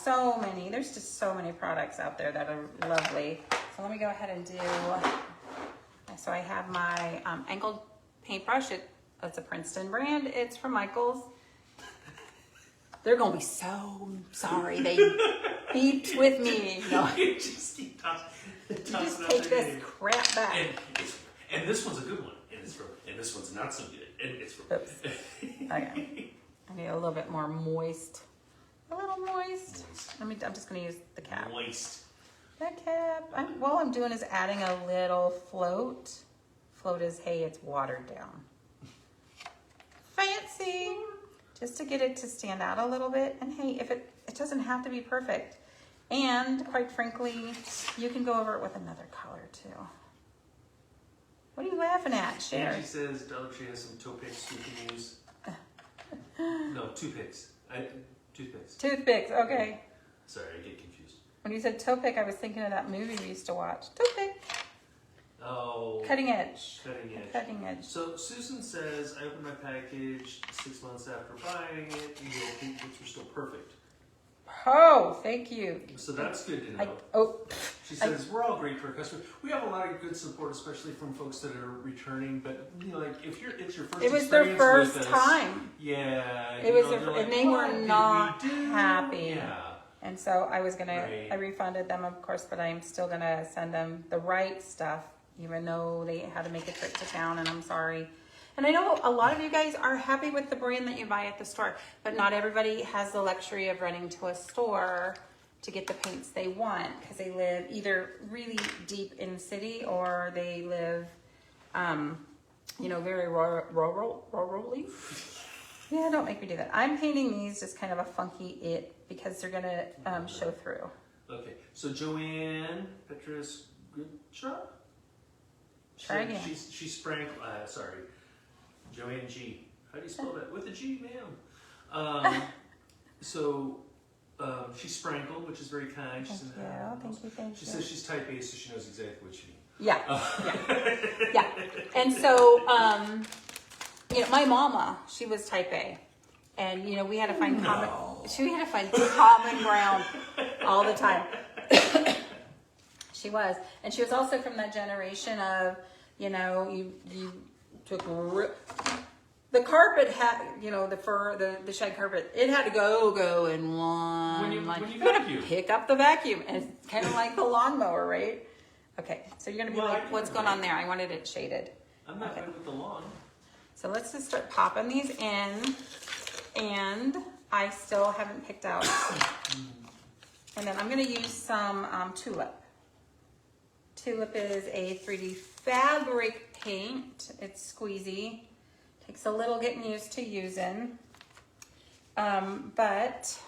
So many, there's just so many products out there that are lovely. So let me go ahead and do, so I have my angled paintbrush. It's a Princeton brand. It's from Michaels. They're going to be so sorry they beeped with me. No. You just keep tossing You it just out take there. this crap back. And this one's a good one, and this one's not so good, and it's from. Oops. Okay. I need a little bit more moist. A little moist. I'm just going to use the cap. Moist. The cap. All I'm doing is adding a little float. Float is, hey, it's watered down. Fancy. Just to get it to stand out a little bit. And hey, if it doesn't have to be perfect. And quite frankly, you can go over it with another color too. What are you laughing at? Share. Angie says Dollar Tree has some toe picks we can use. No, toothpicks. Toothpicks. Toothpicks, okay. Sorry, I get confused. When you said toe pick, I was thinking of that movie we used to watch. Toe pick. Oh. Cutting edge. Cutting edge. Cutting edge. So Susan says, I opened my package 6 months after buying it, and your paintbooks were still perfect. Oh, thank you. So that's good to know. She I- says, we're all great for our customers. We have a lot of good support, especially from folks that are returning, but you know, like if it's your first It was their experience first with us, time. Yeah. It was they're and they "What were did not we do?" happy. Yeah. And so I was gonna, Right. I refunded them, of course, but I'm still gonna send them the right stuff, even though they had to make a trip to town, and I'm sorry. And I know a lot of you guys are happy with the brand that you buy at the store, but not everybody has the luxury of running to a store to get the paints they want, because they live either really deep in the city or they live, you know, very rurally. Yeah, don't make me do that. I'm painting these just kind of a funky it because they're gonna show through. Okay, so Joanne Petrus, good job. Try again. She sprankled. Sorry, Joanne G. How do you spell that? With a G, ma'am. She sprankled, which is very kind. She said, Thank She you. says she's type A, so she knows exactly what you mean. Yeah. And so, you know, my mama, she was type A, and you know, we had to find common ground all the time. She was, and she was also from that generation of, you know, you took the carpet had, you know, the shed carpet, it had to go in one. When you gotta vacuum. pick up the vacuum, and it's kind of like the lawnmower, right? Okay, so you're gonna be Well, I like, can what's going on there? I wanted it shaded. I'm not good with the lawn. So let's just start popping these in, and I still haven't picked out. And then I'm gonna use some Tulip. Tulip is a 3D fabric paint. It's squeezy. Takes a little getting used to using, but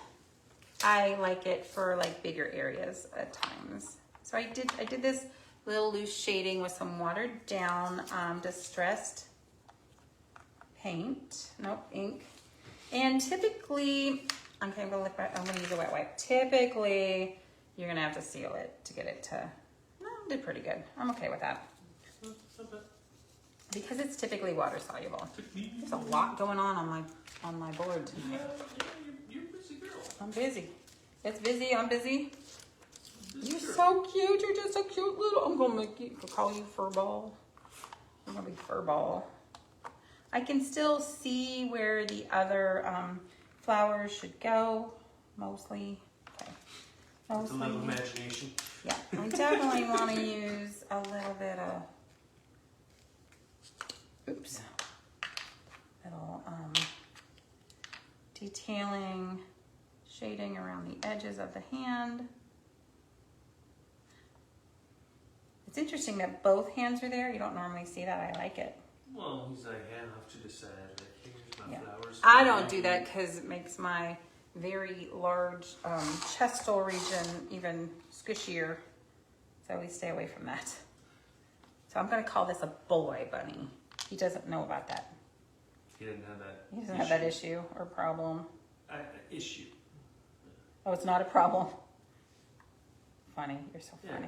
I like it for like bigger areas at times. So I did this little loose shading with some watered down distressed ink. And typically, I'm gonna use a wet wipe. Typically, you're gonna have to seal it to get it to. No, I did pretty good. I'm okay with that. Because it's typically water soluble. There's a lot going on my board tonight. You're a busy girl. I'm busy. It's busy. I'm busy. You're so cute. You're just a cute little. I'm gonna call you Furball. I'm gonna be Furball. I can still see where the other flowers should go. Mostly. Okay. It's a little imagination. Yeah. I definitely want to use a little bit of. Oops. Little detailing, shading around the edges of the hand. It's interesting that both hands are there. You don't normally see that. I like it. Well, he's like, I have to decide. Like, here's my flowers. I don't do that because it makes my very large chestal region even squishier. So we stay away from that. So I'm going to call this a boy bunny. He doesn't know about that. He doesn't have that. He doesn't have that issue or problem. Issue. Oh, it's not a problem. Funny. You're so funny.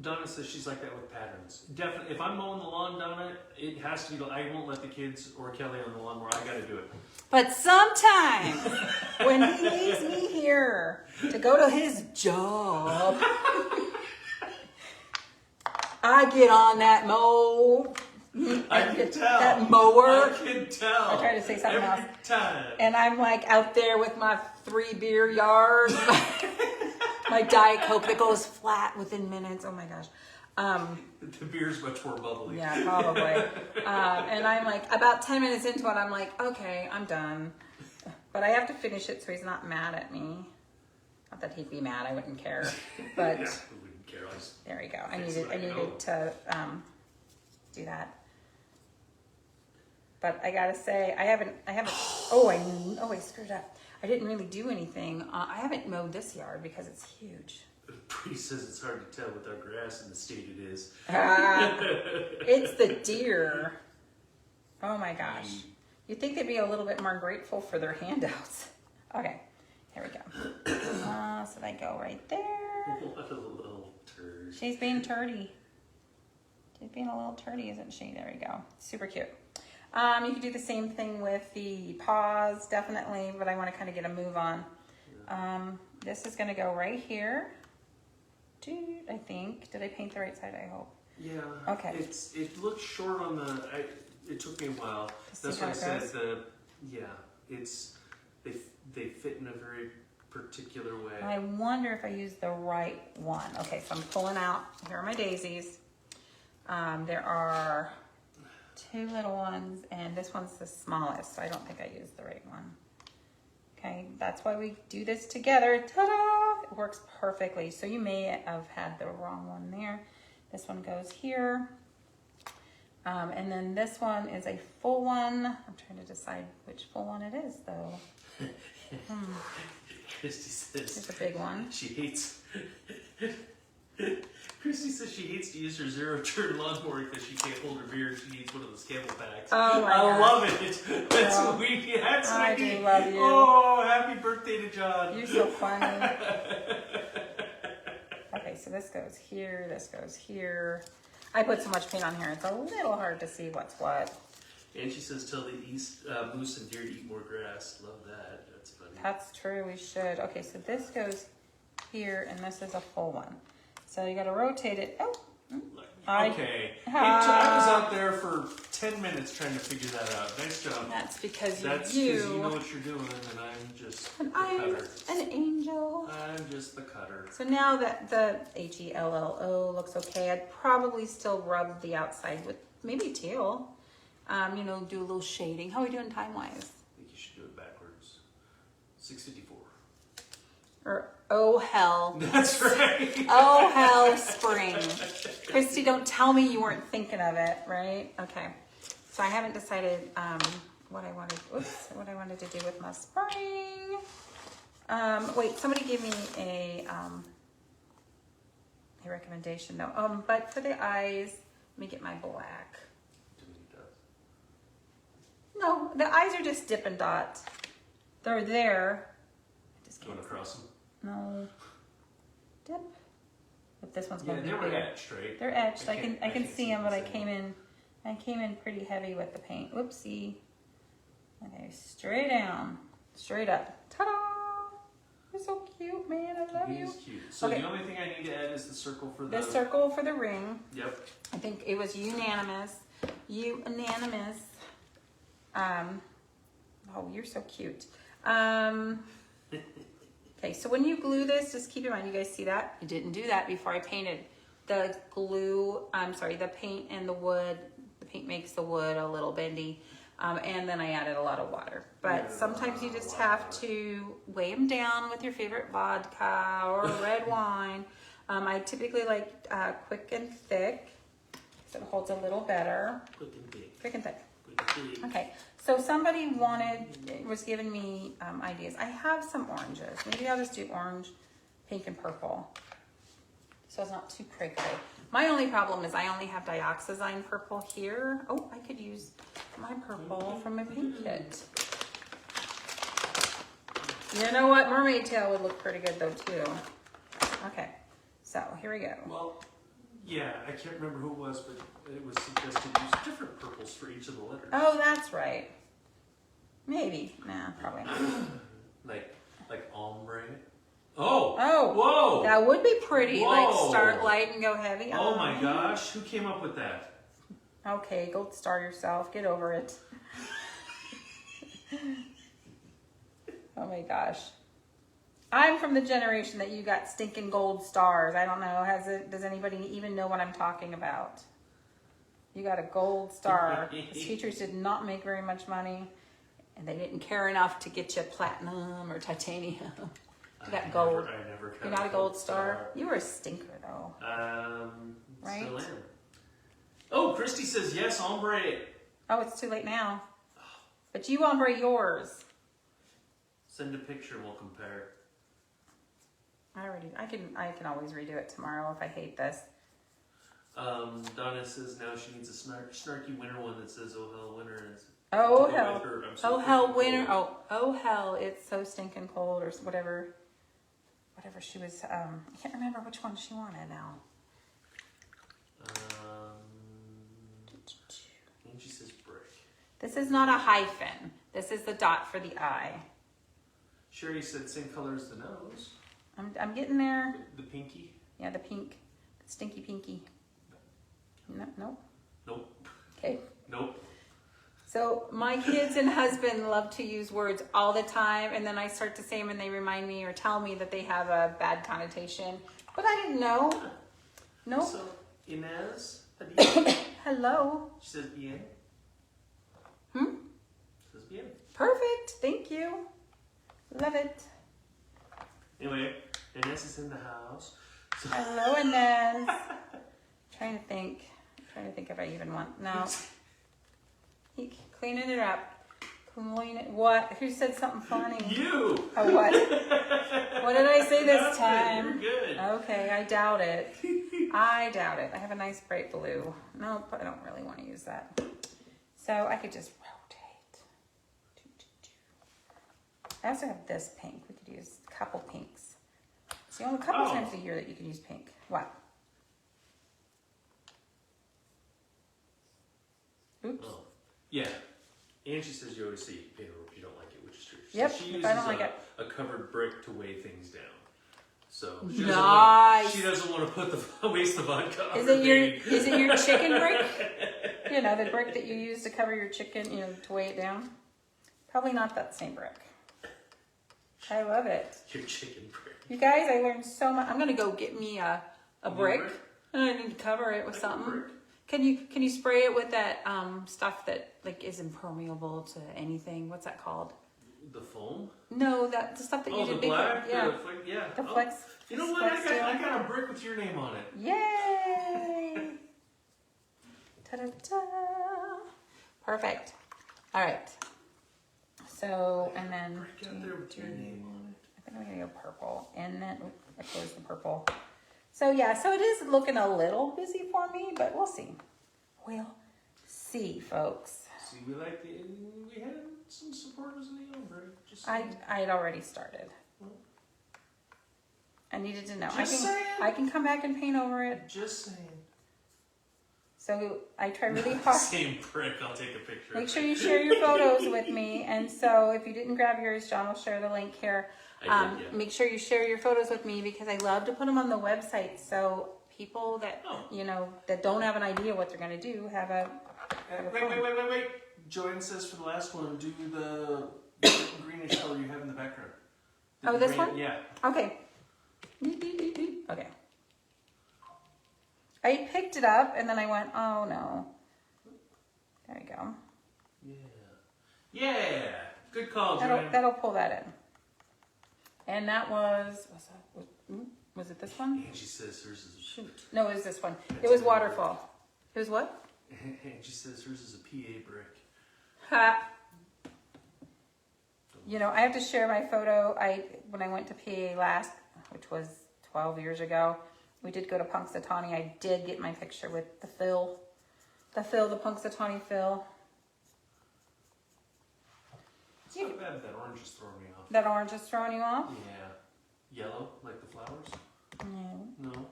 Donna says she's like that with patterns. Definitely. If I'm mowing the lawn, Donna, it has to be. I won't let the kids or Kelly on the lawn where I got to do it. But sometimes when he leaves me here to go to his job, I get on that mow. I can tell. That mower. I can tell. I try to say something every else. time. And I'm like out there with my 3 beer yard, my Diet Coke that goes flat within minutes. Oh my gosh. The beer's much more bubbly. Yeah, probably. And I'm like, about 10 minutes into it, I'm like, okay, I'm done. But I have to finish it so he's not mad at me. Not that he'd be mad, I wouldn't care. But Yeah, we wouldn't care. there we go. I needed to do that. But I gotta say, I haven't. I screwed up. I didn't really do anything. I haven't mowed this yard because it's huge. Bree says it's hard to tell with our grass in the state it is. It's the deer. Oh my gosh. You'd think they'd be a little bit more grateful for their handouts. Okay, here we go. So they go right there. What a little turd. She's being turdy. She's being a little turdy, isn't she? There we go. Super cute. You can do the same thing with the paws, definitely, but I want to kind of get a move on. This is going to go right here. Dude, I think. Did I paint the right side? I hope. Yeah. Okay. It looks short on the. It took me a while. That's why I said they fit in a very particular way. I wonder if I use the right one. Okay, so I'm pulling out. Here are my daisies. There are 2 little ones, and this one's the smallest, so I don't think I used the right one. Okay, that's why we do this together. Ta-da! It works perfectly. So you may have had the wrong one there. This one goes here. And then this one is a full one. I'm trying to decide which full one it is, though. Christy says It's a big one. she hates. Christy says she hates to use her zero-turn lawnmower because she can't hold her beer. She needs one of those camel packs. Oh my I gosh. love it. That's Well, sweet. That's sweet. I do love you. Oh, happy birthday to John. You're so funny. Okay, so this goes here. This goes here. I put so much paint on here. It's a little hard to see what's what. And she says, tell the moose and deer to eat more grass. Love that. That's funny. That's true. We should. Okay, so this goes here, and this is a full one. So you got to rotate it. Oh. Okay. I was out there for 10 minutes trying to figure that out. Nice job. That's because That's you because you know what you're doing, and I'm just the I'm cutter. an angel. I'm just the cutter. So now that the HELLO looks okay, I'd probably still rub the outside with maybe teal. You know, do a little shading. How are we doing time-wise? I think you should do it backwards. 6:54. Or, oh hell. That's right. Oh hell, spring. Christy, don't tell me you weren't thinking of it, right? Okay. So I haven't decided what I wanted to do with my spring. Wait, somebody gave me a recommendation though. But for the eyes, let me get my black. Too many dots. No, the eyes are just dip and dot. They're there. I just Going can't. across them? No. Dip. But this one's Yeah, going to be they were bigger. etched, right? They're etched. I can can't see them, but I the came in pretty heavy with the paint. Whoopsie. Okay, straight down, straight up. Ta-da! You're so cute, man. I love He you. is cute. So Okay. the only thing I need to add is the circle for The circle for the ring. Yep. I think it was unanimous. Unanimous. Oh, you're so cute. Okay, so when you glue this, just keep in mind, you guys see that? I didn't do that before I painted. The glue, the paint and the wood, the paint makes the wood a little bendy. And then I added a lot of water. But sometimes you just have to weigh them down with your favorite vodka or red wine. I typically like quick and thick, so it holds a little better. Quick and big. Quick and thick. Quick and big. Okay, so somebody was giving me ideas. I have some oranges. Maybe I'll just do orange, pink, and purple. So it's not too crinkly. My only problem is I only have dioxazine purple here. Oh, I could use my purple from my paint kit. You know what? Mermaid tail would look pretty good though too. Okay, so here we go. Well, yeah, I can't remember who it was, but it was suggested use different purples for each of the letters. Oh, that's right. Maybe. Nah, probably not. Like ombre. Oh! Oh! Whoa! That would be pretty. Whoa. Like start light and go heavy. Oh my gosh, who came up with that? Okay, gold star yourself. Get over it. Oh my gosh. I'm from the generation that you got stinking gold stars. I don't know. Does anybody even know what I'm talking about? You got a gold star. These teachers did not make very much money, and they didn't care enough to get you platinum or titanium. You got gold. I never got You got a gold star. You were a stinker though. Still Right? am. Oh, Christy says yes, ombre. Oh, it's too late now. But you ombre yours. Send a picture and we'll compare. I can always redo it tomorrow if I hate this. Donna says now she needs a snarky winter one that says "Oh hell winter." Oh to go hell. with her. I'm so Oh hell, freaking winter. cold. Oh hell, it's so stinking cold or whatever. Whatever she was, I can't remember which one she wanted now. Angie says brick. This is not a hyphen. This is the dot for the eye. Sherry said same color as the nose. I'm getting there. The pinky. Yeah, the pink. The stinky pinky. No, nope. Nope. Okay. Nope. So my kids and husband love to use words all the time, and then I start to say them and they remind me or tell me that they have a bad connotation. But I didn't know. Nope. So Inez. Hello. She says bien. Hmm? Says bien. Perfect. Thank you. Love it. Anyway, Inez is in the house. So Hello, Inez. Trying to think if I even want. No. Cleaning it up. Clean it. What? Who said something funny? You. Oh, what? What did I say this Nothing. time? You're good. Okay, I doubt it. I doubt it. I have a nice bright blue. Nope, I don't really want to use that. So I could just rotate. I also have this pink. We could use a couple pinks. It's the only couple times a year that you can use pink. What? Oops. Oh. Yeah. Angie says you always say paint over if you don't like it, which is true. Yep, So she if uses I don't like it. a covered brick to weigh things down. So Nice. she doesn't want to put the waste the vodka on Is her it your painting. chicken brick? You know, the brick that you use to cover your chicken, you know, to weigh it down? Probably not that same brick. I love it. Your chicken brick. You guys, I learned so much. I'm gonna go get me a brick. brick? And I need to cover it with Like a something. brick? Can you spray it with that stuff that like is impermeable to anything? What's that called? The foam? No, the stuff that you Oh, did the before. black? Yeah. Yeah. The Oh, flex. you know what? flex I steel. got a brick with your name on it. Yay! Ta-da-da! Perfect. All right. So, and then Brick out there with your name on it. I think I'm gonna go purple, and then I closed the purple. So yeah, so it is looking a little busy for me, but we'll see. We'll see, folks. See, we had some supporters in the break. Just I had already started. I needed to know. Just saying. I can come back and paint over it. Just saying. So I try really hard. Same brick. I'll take a picture. Make sure you share your photos with me. And so if you didn't grab yours, John will share the link here. I did, yeah. Make sure you share your photos with me because I love to put them on the website. So people that, you know, that don't have an idea what they're going to do have a... Wait. Joanne says for the last one, do the greenish color you have in the background. Oh, this one? Yeah. Okay. Okay. I picked it up and then I went, oh no. There we go. Yeah. Good call, Joanne. That'll pull that in. And that was it this one? Angie says hers is... Shoot. No, it was this one. It was waterfall. It was what? Angie says hers is a PA brick. Ha. You know, I have to share my photo. When I went to PA last, which was 12 years ago, we did go to Punxsutawney. I did get my picture with the Punxsutawney fill. It's not bad. That orange is throwing me off. That orange is throwing you off? Yeah. Yellow, like the flowers? No. No.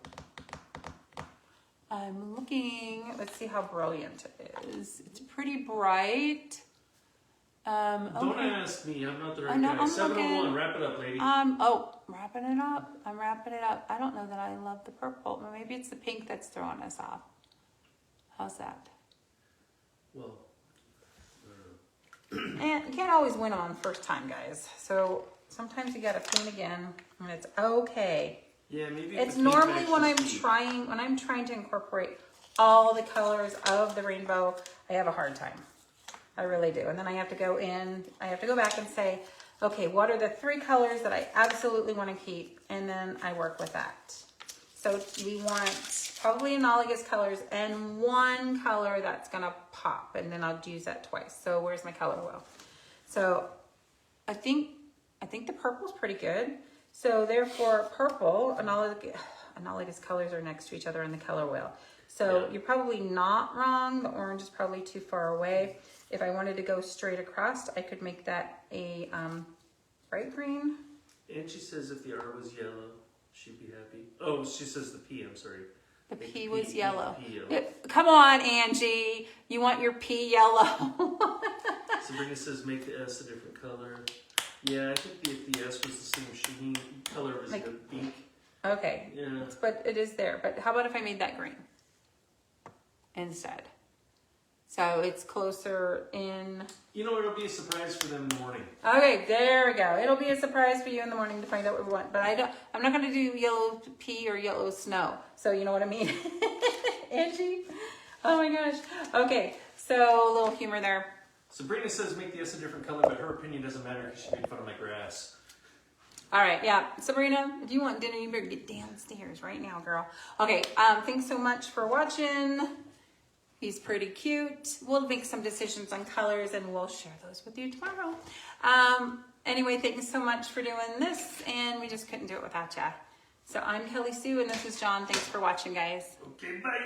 I'm looking. Let's see how brilliant it is. It's pretty bright. Don't ask me. I'm not the right I know, guy. I'm 701. looking. Wrap it up, lady. Wrapping it up. I'm wrapping it up. I don't know that I love the purple. But maybe it's the pink that's throwing us off. How's that? Well, And you can't always win on first time, guys. So sometimes you gotta paint again, and it's okay. yeah, maybe. It's the pink normally when matches I'm trying to incorporate all the colors of the rainbow, I have a hard time. I really do. And then I have to go back and say, okay, what are the 3 colors that I absolutely want to keep? And then I work with that. So we want probably analogous colors and 1 color that's gonna pop, and then I'll use that twice. So where's my color wheel? So I think the purple's pretty good. So therefore purple, analogous colors are next to each other in the color wheel. So you're probably not wrong. The orange is probably too far away. If I wanted to go straight across, I could make that a bright green. Angie says if the R was yellow, she'd be happy. Oh, she says the P, I'm sorry. The Make P was yellow. P yellow. Come on, Angie. You want your P yellow. Sabrina says make the S a different color. Yeah, I think if the S was the same sheen color as Like- the beak. Okay. Yeah. But it is there. But how about if I made that green instead? So it's closer in. You know, it'll be a surprise for them in the morning. Okay, there we go. It'll be a surprise for you in the morning to find out what we want. But I'm not going to do yellow pea or yellow snow. So you know what I mean? Angie? Oh my gosh. Okay, so a little humor there. Sabrina says make the S a different color, but her opinion doesn't matter because she made fun of my grass. All right, yeah. Sabrina, if you want dinner, you better get downstairs right now, girl. Okay, thanks so much for watching. He's pretty cute. We'll make some decisions on colors and we'll share those with you tomorrow. Anyway, thanks so much for doing this, and we just couldn't do it without ya. So I'm Kelly Sue, and this is John. Thanks for watching, guys. Okay, bye.